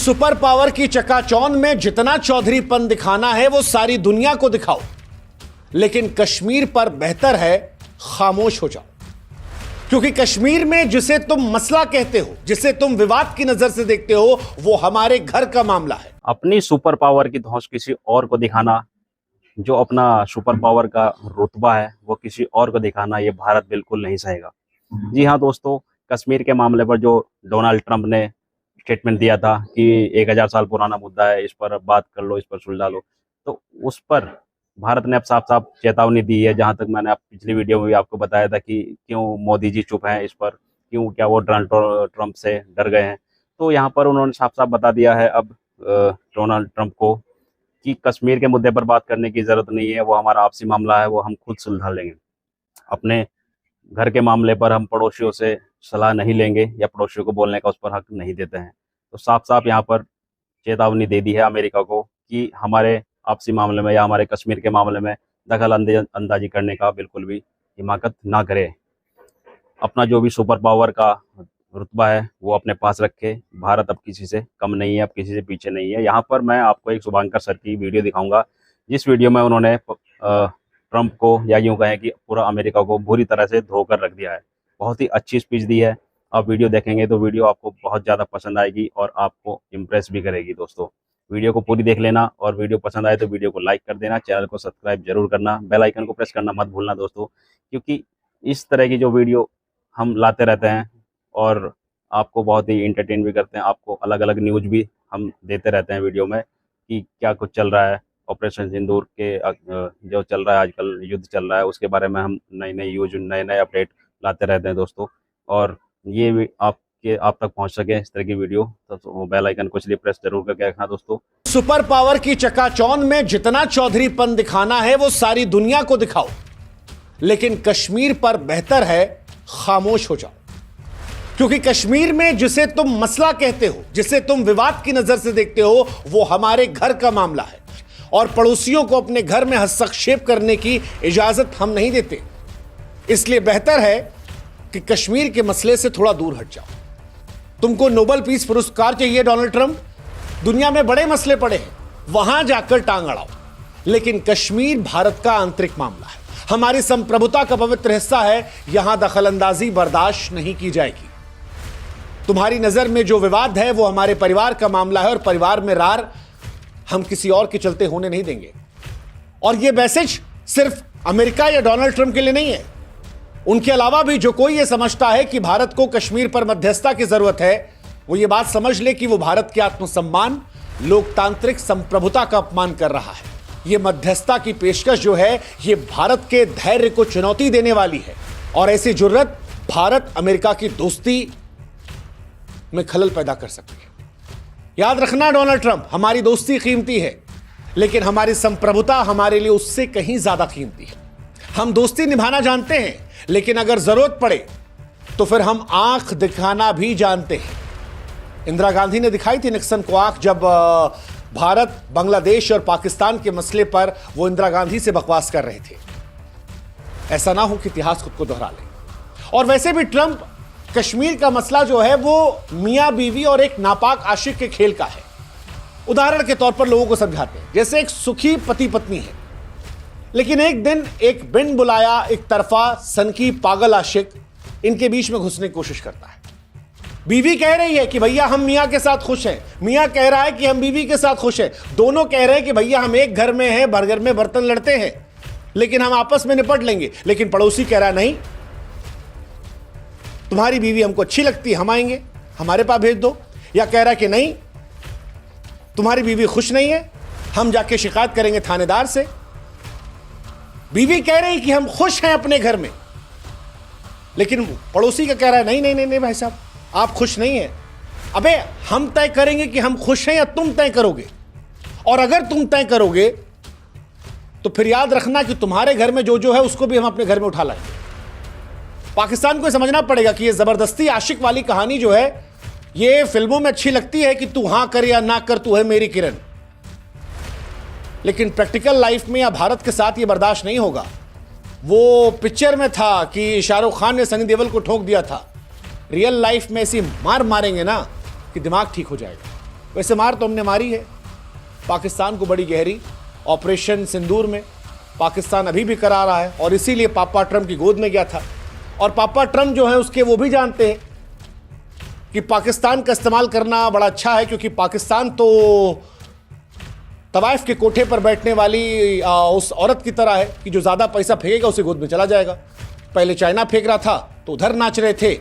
Super power की चकाचौंध में जितना चौधरीपन दिखाना है वो सारी दुनिया को दिखाओ, लेकिन कश्मीर पर बेहतर है खामोश हो जाओ। क्योंकि कश्मीर में जिसे तुम मसला कहते हो, जिसे तुम विवाद की नजर से देखते हो, वो हमारे घर का मामला है। अपनी सुपर पावर की धौंस किसी और को दिखाना, जो अपना सुपर पावर का रुतबा है वो किसी और को दिखाना, ये भारत बिल्कुल नहीं सहेगा। जी हाँ दोस्तों, कश्मीर के मामले पर जो डोनाल्ड ट्रंप ने स्टेटमेंट दिया था कि 1000 साल पुराना मुद्दा है, इस पर बात कर लो, इस पर सुलझा लो, तो उस पर भारत ने अब साफ साफ चेतावनी दी है। जहां तक मैंने पिछली वीडियो में भी आपको बताया था कि क्यों मोदी जी चुप हैं इस पर, क्यों, क्या वो डोनाल्ड ट्रंप से डर गए हैं। तो यहाँ पर उन्होंने साफ साफ बता दिया है अब डोनाल्ड ट्रंप को कि कश्मीर के मुद्दे पर बात करने की जरूरत नहीं है, वो हमारा आपसी मामला है, वो हम खुद सुलझा लेंगे। अपने घर के मामले पर हम पड़ोसियों से सलाह नहीं लेंगे या पड़ोसियों को बोलने का उस पर हक नहीं देते हैं। तो साफ साफ यहाँ पर चेतावनी दे दी है अमेरिका को कि हमारे आपसी मामले में या हमारे कश्मीर के मामले में दखल अंदाजी करने का बिल्कुल भी हिमाकत ना करे। अपना जो भी सुपर पावर का रुतबा है वो अपने पास रखे। भारत अब किसी से कम नहीं है, अब किसी से पीछे नहीं है। यहाँ पर मैं आपको एक शुभंकर सर की वीडियो दिखाऊंगा, जिस वीडियो में उन्होंने ट्रंप को, या यूं कहें कि पूरा अमेरिका को बुरी तरह से धोकर रख दिया है। बहुत ही अच्छी स्पीच दी है। आप वीडियो देखेंगे तो वीडियो आपको बहुत ज़्यादा पसंद आएगी और आपको इम्प्रेस भी करेगी। दोस्तों वीडियो को पूरी देख लेना, और वीडियो पसंद आए तो वीडियो को लाइक कर देना, चैनल को सब्सक्राइब जरूर करना, बेल आइकन को प्रेस करना मत भूलना दोस्तों, क्योंकि इस तरह की जो वीडियो हम लाते रहते हैं और आपको बहुत ही इंटरटेन भी करते हैं। आपको अलग अलग न्यूज़ भी हम देते रहते हैं वीडियो में कि क्या कुछ चल रहा है, ऑपरेशन सिंदूर के जो चल रहा है आजकल, युद्ध चल रहा है, उसके बारे में हम नई नए अपडेट लाते रहते हैं दोस्तों। और ये भी आप तक पहुंच सके इस तरह की वीडियो, तो बेल आइकन को इसलिए प्रेस जरूर करके रखना दोस्तों। सुपर पावर की चकाचौंध में जितना चौधरीपन दिखाना है वो सारी दुनिया को दिखाओ, लेकिन कश्मीर पर बेहतर है खामोश हो जाओ। क्योंकि कश्मीर में जिसे तुम मसला कहते हो, जिसे तुम विवाद की नजर से देखते हो, वो हमारे घर का मामला है और पड़ोसियों को अपने घर में हस्तक्षेप करने की इजाजत हम नहीं देते। इसलिए बेहतर है कि कश्मीर के मसले से थोड़ा दूर हट जाओ। तुमको नोबेल पीस पुरस्कार चाहिए डोनाल्ड ट्रंप, दुनिया में बड़े मसले पड़े हैं, वहां जाकर टांग अड़ाओ, लेकिन कश्मीर भारत का आंतरिक मामला है, हमारी संप्रभुता का पवित्र हिस्सा है, यहां दखलंदाजी बर्दाश्त नहीं की जाएगी। तुम्हारी नजर में जो विवाद है वो हमारे परिवार का मामला है और परिवार में रार हम किसी और के चलते होने नहीं देंगे। और यह मैसेज सिर्फ अमेरिका या डोनाल्ड ट्रंप के लिए नहीं है, उनके अलावा भी जो कोई यह समझता है कि भारत को कश्मीर पर मध्यस्थता की जरूरत है, वो ये बात समझ ले कि वो भारत के आत्मसम्मान, लोकतांत्रिक संप्रभुता का अपमान कर रहा है। ये मध्यस्थता की पेशकश जो है, ये भारत के धैर्य को चुनौती देने वाली है, और ऐसी जुर्रत भारत अमेरिका की दोस्ती में खलल पैदा कर सकती है। याद रखना डोनाल्ड ट्रंप, हमारी दोस्ती कीमती है, लेकिन हमारी संप्रभुता हमारे लिए उससे कहीं ज्यादा कीमती है। हम दोस्ती निभाना जानते हैं, लेकिन अगर जरूरत पड़े तो फिर हम आंख दिखाना भी जानते हैं। इंदिरा गांधी ने दिखाई थी निक्सन को आंख, जब भारत, बांग्लादेश और पाकिस्तान के मसले पर वो इंदिरा गांधी से बकवास कर रहे थे। ऐसा ना हो कि इतिहास खुद को दोहरा ले। और वैसे भी ट्रंप कश्मीर का मसला जो है वो मियां बीवी और एक नापाक आशिक के खेल का है। उदाहरण के तौर पर लोगों को समझाते हैं, जैसे एक सुखी पति पत्नी है, लेकिन एक दिन एक बिन बुलाया, एक तरफा, सनकी पागल आशिक इनके बीच में घुसने की कोशिश करता है। बीवी कह रही है कि भैया हम मियां के साथ खुश हैं, मियां कह रहा है कि हम बीवी के साथ खुश हैं, दोनों कह रहे हैं कि भैया हम एक घर में हैं, घर में बर्तन लड़ते हैं, लेकिन हम आपस में निपट लेंगे। लेकिन पड़ोसी कह रहा है नहीं, तुम्हारी बीवी हमको अच्छी लगती है, हम आएंगे, हमारे पास भेज दो। या कह रहा है कि नहीं, तुम्हारी बीवी खुश नहीं है, हम जाके शिकायत करेंगे थानेदार से। बीवी कह रही कि हम खुश हैं अपने घर में, लेकिन पड़ोसी का कह रहा है नहीं नहीं नहीं नहीं भाई साहब, आप खुश नहीं हैं। अबे हम तय करेंगे कि हम खुश हैं या तुम तय करोगे? और अगर तुम तय करोगे तो फिर याद रखना कि तुम्हारे घर में जो है उसको भी हम अपने घर में उठा लाएंगे। पाकिस्तान को समझना पड़ेगा कि ये जबरदस्ती आशिक वाली कहानी जो है, ये फिल्मों में अच्छी लगती है कि तू हां कर या ना कर, तू है मेरी किरण, लेकिन प्रैक्टिकल लाइफ में या भारत के साथ ये बर्दाश्त नहीं होगा। वो पिक्चर में था कि शाहरुख खान ने सनी देओल को ठोक दिया था, रियल लाइफ में ऐसी मार मारेंगे ना कि दिमाग ठीक हो जाएगा। वैसे मार तो हमने मारी है पाकिस्तान को बड़ी गहरी। ऑपरेशन सिंदूर में पाकिस्तान अभी भी करा रहा है और इसीलिए पापा ट्रंप की गोद में गया था। और पापा ट्रंप जो है उसके वो भी जानते हैं कि पाकिस्तान का इस्तेमाल करना बड़ा अच्छा है, क्योंकि पाकिस्तान तो तवाइफ के कोठे पर बैठने वाली उस औरत की तरह है कि जो ज़्यादा पैसा फेंकेगा उसे गोद में चला जाएगा। पहले चाइना फेंक रहा था तो उधर नाच रहे थे,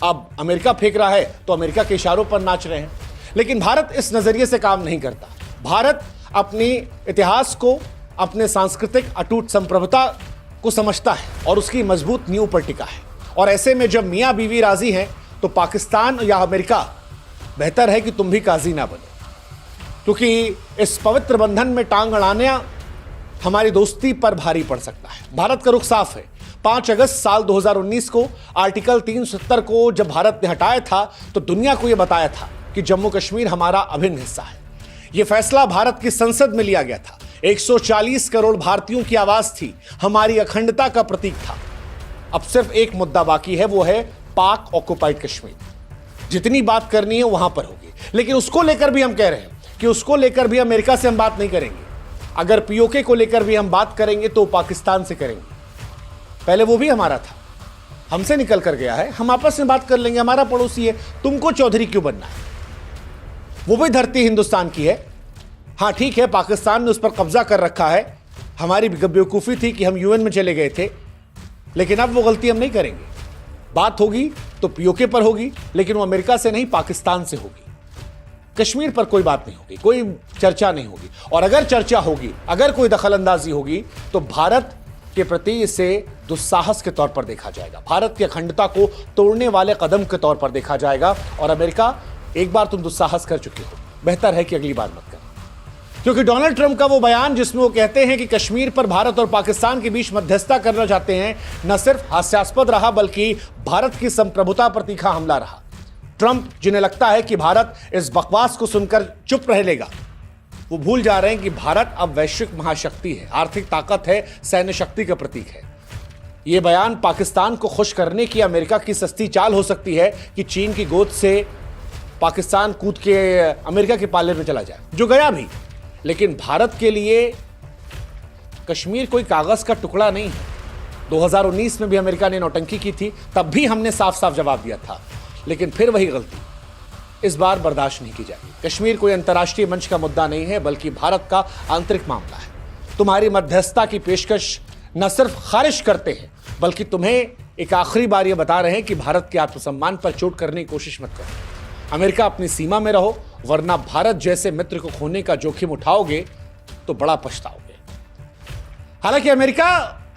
अब अमेरिका फेंक रहा है तो अमेरिका के इशारों पर नाच रहे हैं। लेकिन भारत इस नज़रिए से काम नहीं करता। भारत अपनी इतिहास को, अपने सांस्कृतिक अटूट संप्रभुता को समझता है और उसकी मजबूत नींव पर टिका है। और ऐसे में जब मियाँ बीवी राजी हैं तो पाकिस्तान या अमेरिका बेहतर है कि तुम भी काजी ना बनो, क्योंकि इस पवित्र बंधन में टांग अड़ाना हमारी दोस्ती पर भारी पड़ सकता है। भारत का रुख साफ है। 5 अगस्त साल 2019 को आर्टिकल 370 को जब भारत ने हटाया था तो दुनिया को यह बताया था कि जम्मू कश्मीर हमारा अभिन्न हिस्सा है। यह फैसला भारत की संसद में लिया गया था। 140 करोड़ भारतीयों की आवाज थी, हमारी अखंडता का प्रतीक था। अब सिर्फ एक मुद्दा बाकी है, वो है पाक ऑक्युपाइड कश्मीर। जितनी बात करनी है वहां पर होगी, लेकिन उसको लेकर भी हम कह रहे हैं कि उसको लेकर भी अमेरिका से हम बात नहीं करेंगे। अगर पीओके को लेकर भी हम बात करेंगे तो पाकिस्तान से करेंगे। पहले वो भी हमारा था, हमसे निकल कर गया है, हम आपस में बात कर लेंगे, हमारा पड़ोसी है, तुमको चौधरी क्यों बनना है? वो भी धरती हिंदुस्तान की है। हाँ ठीक है, पाकिस्तान ने उस पर कब्जा कर रखा है। हमारी बेवकूफ़ी थी कि हम यूएन में चले गए थे, लेकिन अब वो गलती हम नहीं करेंगे। बात होगी तो पीओके पर होगी, लेकिन वो अमेरिका से नहीं, पाकिस्तान से होगी। कश्मीर पर कोई बात नहीं होगी, कोई चर्चा नहीं होगी। और अगर चर्चा होगी, अगर कोई दखल अंदाजी होगी तो भारत के प्रति इसे दुस्साहस के तौर पर देखा जाएगा, भारत की अखंडता को तोड़ने वाले कदम के तौर पर देखा जाएगा। और अमेरिका, एक बार तुम दुस्साहस कर चुके हो, बेहतर है कि अगली बार मत करो। क्योंकि डोनाल्ड ट्रंप का वो बयान जिसमें वो कहते हैं कि कश्मीर पर भारत और पाकिस्तान के बीच मध्यस्थता करना चाहते हैं, न सिर्फ हास्यास्पद रहा बल्कि भारत की संप्रभुता पर तीखा हमला रहा। ट्रंप, जिन्हें लगता है कि भारत इस बकवास को सुनकर चुप रह लेगा, वो भूल जा रहे हैं कि भारत अब वैश्विक महाशक्ति है, आर्थिक ताकत है, सैन्य शक्ति का प्रतीक है। ये बयान पाकिस्तान को खुश करने की अमेरिका की सस्ती चाल हो सकती है कि चीन की गोद से पाकिस्तान कूद के अमेरिका के पाले में चला जाए, जो गया भी। लेकिन भारत के लिए कश्मीर कोई कागज का टुकड़ा नहीं है। 2019 में भी अमेरिका ने नौटंकी की थी, तब भी हमने साफ साफ जवाब दिया था, लेकिन फिर वही गलती इस बार बर्दाश्त नहीं की जाएगी। कश्मीर कोई अंतर्राष्ट्रीय मंच का मुद्दा नहीं है, बल्कि भारत का आंतरिक मामला है। तुम्हारी मध्यस्थता की पेशकश न सिर्फ खारिज करते हैं, बल्कि तुम्हें एक आखिरी बार यह बता रहे हैं कि भारत के आत्मसम्मान पर चोट करने की कोशिश मत करो। अमेरिका, अपनी सीमा में रहो, वरना भारत जैसे मित्र को खोने का जोखिम उठाओगे तो बड़ा पछताओगे। हालांकि अमेरिका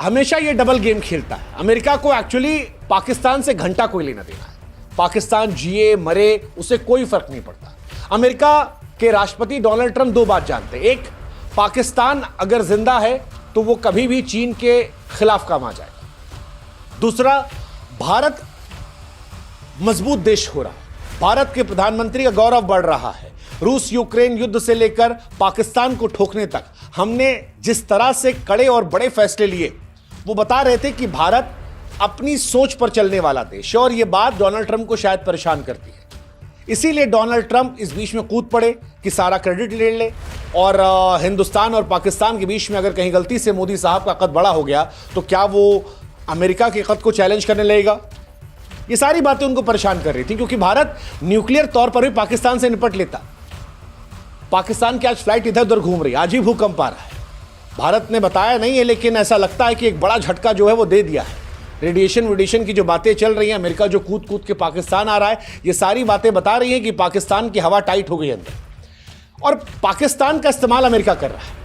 हमेशा ये डबल गेम खेलता है। अमेरिका को एक्चुअली पाकिस्तान से घंटा कोई लेना देना है। पाकिस्तान जिए मरे उसे कोई फर्क नहीं पड़ता। अमेरिका के राष्ट्रपति डोनाल्ड ट्रंप दो बात जानते हैं। एक, पाकिस्तान अगर जिंदा है तो वो कभी भी चीन के खिलाफ काम आ जाएगा। दूसरा, भारत मजबूत देश हो रहा है, भारत के प्रधानमंत्री का गौरव बढ़ रहा है। रूस यूक्रेन युद्ध से लेकर पाकिस्तान को ठोकने तक हमने जिस तरह से कड़े और बड़े फैसले लिए, वो बता रहे थे कि भारत अपनी सोच पर चलने वाला देश है। और यह बात डोनाल्ड ट्रंप को शायद परेशान करती है। इसीलिए डोनाल्ड ट्रंप इस बीच में कूद पड़े कि सारा क्रेडिट ले ले। और हिंदुस्तान और पाकिस्तान के बीच में अगर कहीं गलती से मोदी साहब का कद बड़ा हो गया तो क्या वो अमेरिका के कद को चैलेंज करने लगेगा? ये सारी बातें उनको परेशान कर रही थी, क्योंकि भारत न्यूक्लियर तौर पर भी पाकिस्तान से निपट लेता। पाकिस्तान की आज फ्लाइट इधर उधर घूम रही, आज ही भूकंप आ रहा है। भारत ने बताया नहीं है, लेकिन ऐसा लगता है कि एक बड़ा झटका जो है वो दे दिया है। रेडिएशन की जो बातें चल रही हैं, अमेरिका जो कूद कूद के पाकिस्तान आ रहा है, ये सारी बातें बता रही हैं कि पाकिस्तान की हवा टाइट हो गई अंदर, और पाकिस्तान का इस्तेमाल अमेरिका कर रहा है।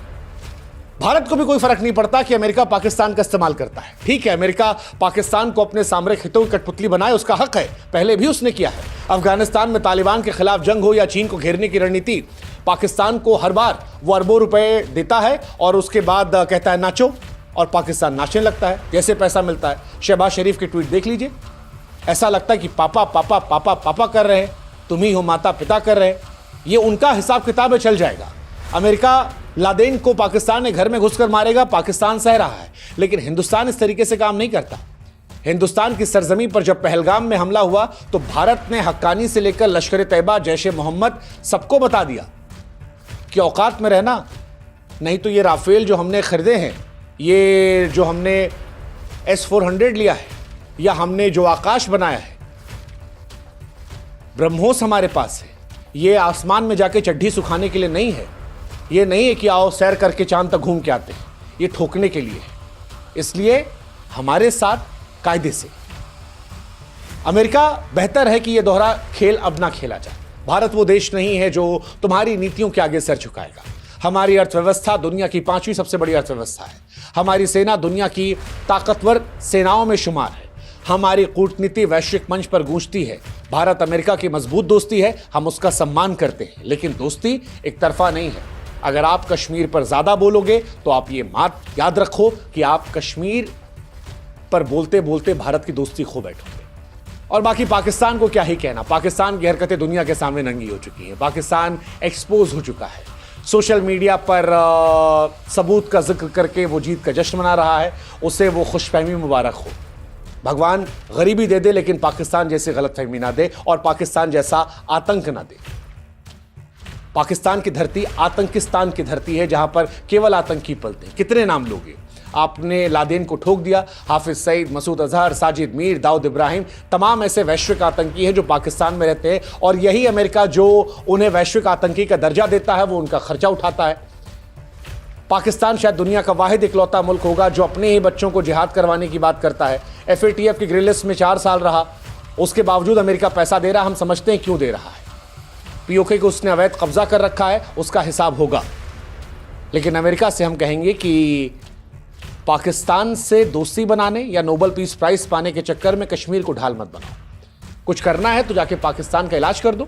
भारत को भी कोई फर्क नहीं पड़ता कि अमेरिका पाकिस्तान का इस्तेमाल करता है। ठीक है, अमेरिका पाकिस्तान को अपने सामरिक हितों की कठपुतली बनाए, उसका हक है, पहले भी उसने किया है। अफगानिस्तान में तालिबान के खिलाफ जंग हो या चीन को घेरने की रणनीति, पाकिस्तान को हर बार वो अरबों रुपए देता है और उसके बाद कहता है नाचो, और पाकिस्तान नाचने लगता है। कैसे पैसा मिलता है? शहबाज शरीफ के ट्वीट देख लीजिए, ऐसा लगता है कि पापा पापा पापा पापा कर रहे हैं, तुम ही हो माता पिता कर रहे हैं। ये उनका हिसाब किताब में चल जाएगा। अमेरिका लादेन को पाकिस्तान ने घर में घुसकर मारेगा, पाकिस्तान सह रहा है, लेकिन हिंदुस्तान इस तरीके से काम नहीं करता। हिंदुस्तान की सरजमी पर जब पहलगाम में हमला हुआ तो भारत ने हक्कानी से लेकर लश्कर तैयबा, जैश ए मोहम्मद सबको बता दिया कि औकात में रहना, नहीं तो ये राफेल जो हमने खरीदे हैं, ये जो हमने S-400 लिया है, या हमने जो आकाश बनाया है, ब्रह्मोस हमारे पास है, ये आसमान में जाके चड्ढी सुखाने के लिए नहीं है। ये नहीं है कि आओ सैर करके चांद तक घूम के आते हैं, ये ठोकने के लिए है। इसलिए हमारे साथ कायदे से। अमेरिका बेहतर है कि यह दोहरा खेल अब ना खेला जाए। भारत वो देश नहीं है जो तुम्हारी नीतियों के आगे सर झुकाएगा। हमारी अर्थव्यवस्था दुनिया की 5वीं सबसे बड़ी अर्थव्यवस्था है। हमारी सेना दुनिया की ताकतवर सेनाओं में शुमार है। हमारी कूटनीति वैश्विक मंच पर गूंजती है। भारत अमेरिका की मजबूत दोस्ती है, हम उसका सम्मान करते हैं, लेकिन दोस्ती एक तरफा नहीं है। अगर आप कश्मीर पर ज्यादा बोलोगे तो आप ये बात याद रखो कि आप कश्मीर पर बोलते बोलते भारत की दोस्ती खो बैठोगे। और बाकी पाकिस्तान को क्या ही कहना, पाकिस्तान की हरकतें दुनिया के सामने नंगी हो चुकी हैं। पाकिस्तान एक्सपोज हो चुका है। सोशल मीडिया पर सबूत का जिक्र करके वो जीत का जश्न मना रहा है। उसे वो खुशफहमी मुबारक हो। भगवान गरीबी दे दे लेकिन पाकिस्तान जैसी गलतफहमी ना दे और पाकिस्तान जैसा आतंक ना दे। पाकिस्तान की धरती आतंकिस्तान की धरती है, जहां पर केवल आतंकी पलते हैं। कितने नाम लोगे? आपने लादेन को ठोक दिया, हाफिज सईद, मसूद अजहर, साजिद मीर, दाऊद इब्राहिम, तमाम ऐसे वैश्विक आतंकी हैं जो पाकिस्तान में रहते हैं। और यही अमेरिका जो उन्हें वैश्विक आतंकी का दर्जा देता है वो उनका खर्चा उठाता है। पाकिस्तान शायद दुनिया का वाहिद इकलौता मुल्क होगा जो अपने ही बच्चों को जिहाद करवाने की बात करता है। FATF की ग्रे लिस्ट में 4 साल रहा, उसके बावजूद अमेरिका पैसा दे रहा। हम समझते हैं क्यों दे रहा है। POK को उसने अवैध कब्जा कर रखा है, उसका हिसाब होगा। लेकिन अमेरिका से हम कहेंगे कि पाकिस्तान से दोस्ती बनाने या नोबेल पीस प्राइज पाने के चक्कर में कश्मीर को ढाल मत बनाओ। कुछ करना है तो जाके पाकिस्तान का इलाज कर दो।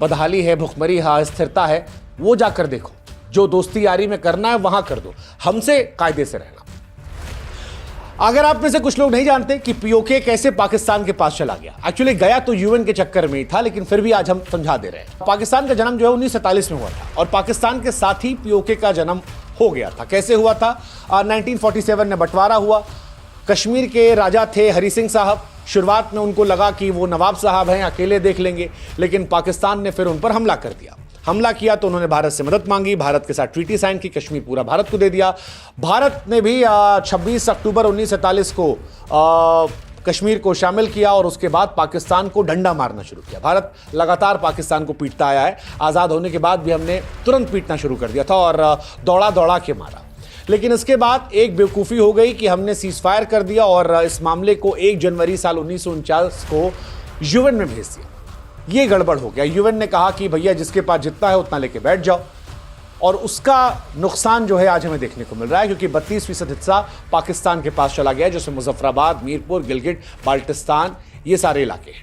बदहाली है, भुखमरी है, अस्थिरता है, वो जाकर देखो। जो दोस्ती यारी में करना है वहां कर दो। हमसे कायदे से रहना। अगर आप में से कुछ लोग नहीं जानते कि POK कैसे पाकिस्तान के पास चला गया, एक्चुअली गया तो UN के चक्कर में ही था, लेकिन फिर भी आज हम समझा दे रहे हैं। पाकिस्तान का जन्म जो है 1947 में हुआ था और पाकिस्तान के साथ ही POK का जन्म हो गया था। कैसे हुआ था? 1947 में बंटवारा हुआ। कश्मीर के राजा थे हरी सिंह साहब। शुरुआत में उनको लगा कि वो नवाब साहब हैं, अकेले देख लेंगे, लेकिन पाकिस्तान ने फिर उन पर हमला कर दिया। हमला किया तो उन्होंने भारत से मदद मांगी, भारत के साथ ट्रीटी साइन की, कश्मीर पूरा भारत को दे दिया। भारत ने भी 26 अक्टूबर 1947 को कश्मीर को शामिल किया और उसके बाद पाकिस्तान को डंडा मारना शुरू किया। भारत लगातार पाकिस्तान को पीटता आया है। आज़ाद होने के बाद भी हमने तुरंत पीटना शुरू कर दिया था और दौड़ा दौड़ा के मारा। लेकिन इसके बाद एक बेवकूफ़ी हो गई कि हमने सीज़फायर कर दिया और इस मामले को 1 जनवरी साल 1949 को UN में भेज दिया। ये गड़बड़ हो गया। UN ने कहा कि भैया जिसके पास जितना है उतना लेके बैठ जाओ, और उसका नुकसान जो है आज हमें देखने को मिल रहा है, क्योंकि 32% हिस्सा पाकिस्तान के पास चला गया है, जिसमें मुजफ्फराबाद, मीरपुर, गिलगिट, बाल्टिस्तान, ये सारे इलाके हैं।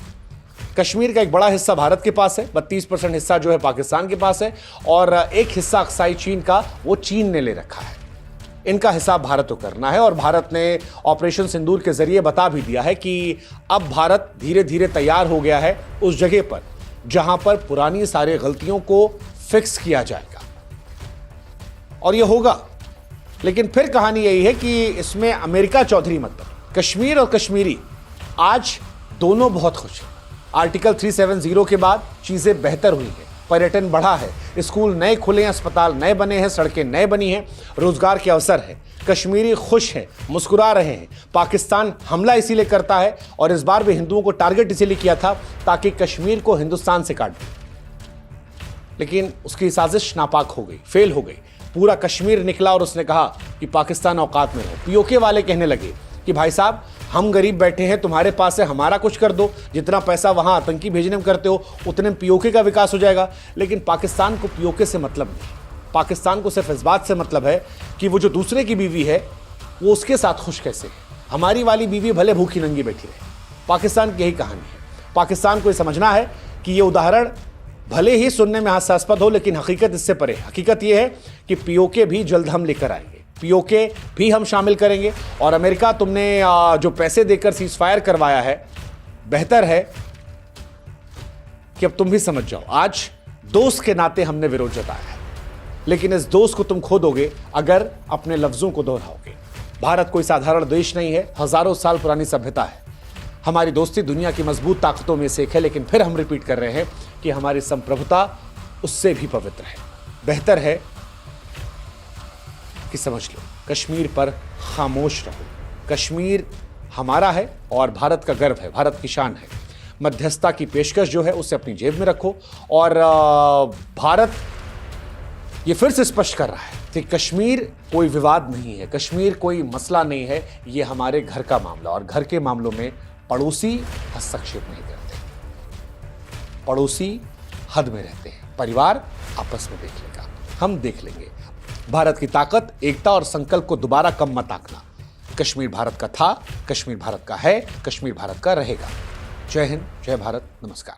कश्मीर का एक बड़ा हिस्सा भारत के पास है, 32% हिस्सा जो है पाकिस्तान के पास है, और एक हिस्सा अक्साई चीन का, वो चीन ने ले रखा है। इनका हिसाब भारत को करना है और भारत ने ऑपरेशन सिंदूर के जरिए बता भी दिया है कि अब भारत धीरे धीरे तैयार हो गया है उस जगह पर जहां पर पुरानी सारी गलतियों को फिक्स किया जाएगा, और ये होगा। लेकिन फिर कहानी यही है कि इसमें अमेरिका चौधरी मत बने। कश्मीर और कश्मीरी आज दोनों बहुत खुश हैं। आर्टिकल 370 के बाद चीज़ें बेहतर हुई हैं, पर्यटन बढ़ा है, स्कूल नए खुले हैं, अस्पताल नए बने हैं, सड़कें नए बनी हैं, रोजगार के अवसर है। कश्मीरी खुश हैं, मुस्कुरा रहे हैं। पाकिस्तान हमला इसीलिए करता है और इस बार भी हिंदुओं को टारगेट इसीलिए किया था ताकि कश्मीर को हिंदुस्तान से काट दे, लेकिन उसकी साजिश नापाक हो गई, फेल हो गई। पूरा कश्मीर निकला और उसने कहा कि पाकिस्तान औकात में रहो। POK वाले कहने लगे कि भाई साहब हम गरीब बैठे हैं, तुम्हारे पास है, हमारा कुछ कर दो। जितना पैसा वहां आतंकी भेजने में करते हो उतने में POK का विकास हो जाएगा। लेकिन पाकिस्तान को POK से मतलब नहीं। पाकिस्तान को सिर्फ इस बात से मतलब है कि वो जो दूसरे की बीवी है वो उसके साथ खुश कैसे है। हमारी वाली बीवी भले भूखी नंगी बैठी रहे। पाकिस्तान की यही कहानी है। पाकिस्तान को ये समझना है कि ये उदाहरण भले ही सुनने में हास्यास्पद हो, लेकिन हकीकत इससे परे है। हकीकत ये है कि POK भी जल्द हम लेकर आएंगे, POK भी हम शामिल करेंगे। और अमेरिका, तुमने जो पैसे देकर सीज़फायर करवाया है, बेहतर है कि अब तुम भी समझ जाओ। आज दोस्त के नाते हमने विरोध जताया है, लेकिन इस दोस्त को तुम खो दोगे अगर अपने लफ्जों को दोहराओगे। भारत कोई साधारण देश नहीं है, हजारों साल पुरानी सभ्यता है। हमारी दोस्ती दुनिया की मजबूत ताकतों में से एक है, लेकिन फिर हम रिपीट कर रहे हैं कि हमारी संप्रभुता उससे भी पवित्र है। बेहतर है कि समझ लो, कश्मीर पर खामोश रहो। कश्मीर हमारा है और भारत का गर्व है, भारत की शान है। मध्यस्थता की पेशकश जो है उसे अपनी जेब में रखो। और भारत ये फिर से स्पष्ट कर रहा है कि कश्मीर कोई विवाद नहीं है, कश्मीर कोई मसला नहीं है, ये हमारे घर का मामला। और घर के मामलों में पड़ोसी हस्तक्षेप नहीं करते, पड़ोसी हद में रहते हैं, परिवार आपस में देख लेगा, हम देख लेंगे। भारत की ताकत, एकता और संकल्प को दोबारा कम मत आंकना। कश्मीर भारत का था, कश्मीर भारत का है, कश्मीर भारत का रहेगा। जय हिंद, जय भारत, नमस्कार।